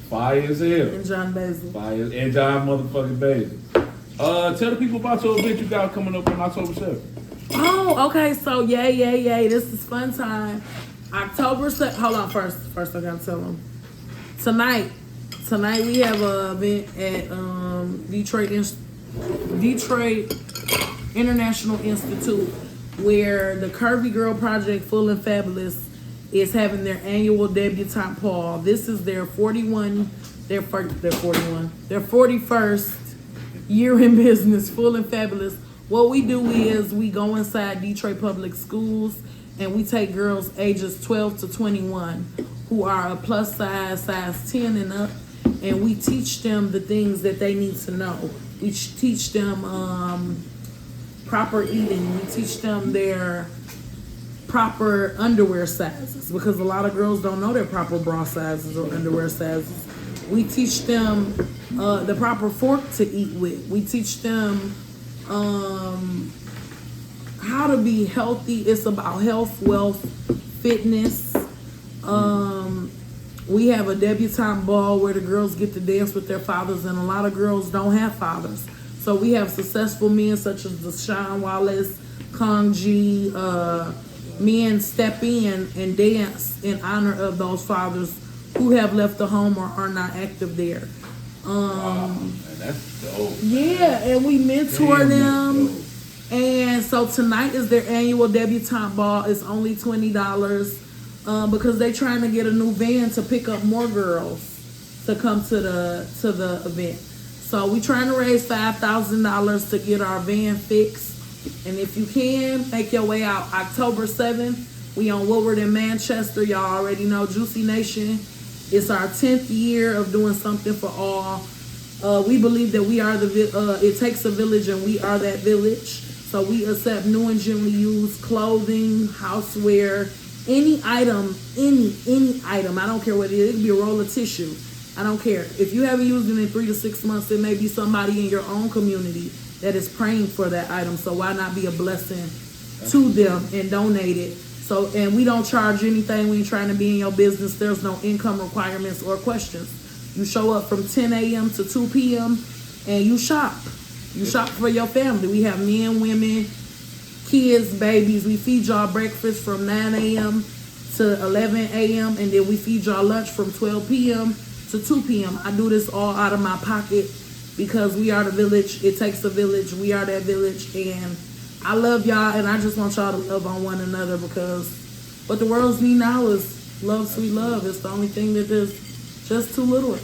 Fire as hell. And John Basil. Fire and John motherfucking Basil. Tell the people about your event you got coming up on October 7th. Oh, okay. So yay. This is fun time. October 7th. Hold on first. First I gotta tell them. Tonight we have an event at Detroit International Institute, where the Curvy Girl Project Full and Fabulous is having their annual debutante ball. This is their 41st year in business, Full and Fabulous. What we do is we go inside Detroit public schools and we take girls ages 12 to 21 who are a plus size 10 and up, and we teach them the things that they need to know. We teach them proper eating. We teach them their proper underwear sizes, because a lot of girls don't know their proper bra sizes or underwear sizes. We teach them the proper fork to eat with. We teach them how to be healthy. It's about health, wealth, fitness. We have a debutante ball where the girls get to dance with their fathers, and a lot of girls don't have fathers. So we have successful men such as DaSean Wallace, Kong G, men step in and dance in honor of those fathers who have left the home or are not active there. Wow, man, that's dope. Yeah, and we mentor them. And so tonight is their annual debutante ball. It's only $20 because they're trying to get a new van to pick up more girls to come to the event. So we're trying to raise $5,000 to get our van fixed. And if you can, make your way out October 7th. We on Woodward in Manchester. Y'all already know JuCee Nation. It's our 10th year of doing something for all. We believe that we are it takes a village, and we are that village. So we accept new and gently used clothing, houseware, any item, any item. I don't care what it is. It could be a roll of tissue. I don't care. If you haven't used it in 3 to 6 months, it may be somebody in your own community that is praying for that item. So why not be a blessing to them and donate it? So, and we don't charge anything. We ain't trying to be in your business. There's no income requirements or questions. You show up from 10 a.m. to 2 p.m. and you shop. You shop for your family. We have men, women, kids, babies. We feed y'all breakfast from 9 a.m. to 11 a.m. and then we feed y'all lunch from 12 p.m. to 2 p.m. I do this all out of my pocket because we are the village. It takes a village. We are that village, and I love y'all, and I just want y'all to love on one another, because what the world's need now is love, sweet love. It's the only thing that is just too little.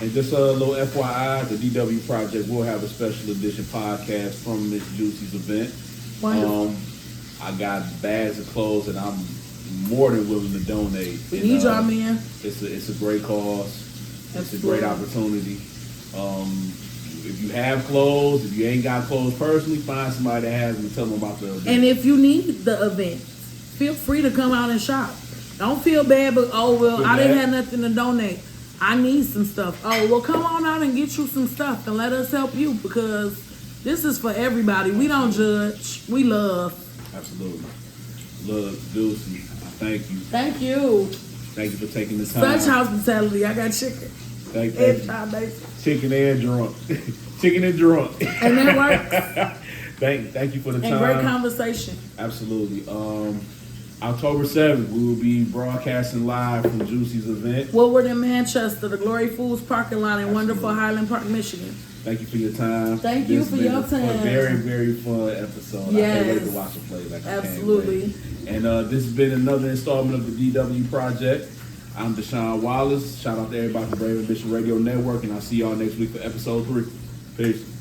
And just a little FYI, the DW Project will have a special edition podcast from Miss JuCee's event. Wonderful. I got bags of clothes, and I'm more than willing to donate. We need y'all, man. It's a great cause. It's a great opportunity. If you have clothes, if you ain't got clothes personally, find somebody that has them and tell them about the event. And if you need the event, feel free to come out and shop. Don't feel bad, but I didn't have nothing to donate. I need some stuff. Oh, well, come on out and get you some stuff and let us help you, because this is for everybody. We don't judge. We love. Absolutely. Love, JuCee. Thank you. Thank you. Thank you for taking the time. Such hospitality. I got chicken. Thank Every you. time they Chicken and drunk. Chicken and drunk. and that works. Thank you for the time. And great conversation. Absolutely. October 7th, we will be broadcasting live from JuCee's event. Woodward in Manchester, the Glory Foods parking lot in wonderful Highland Park, Michigan. Thank you for your time. Thank you for your time. A very, very fun episode. Yes. I can't wait to watch it play. Absolutely. And this has been another installment of the DW Project. I'm DaSean Wallace. Shout out to everybody from Brave Ambition Radio Network, and I'll see y'all next week for episode 3. Peace.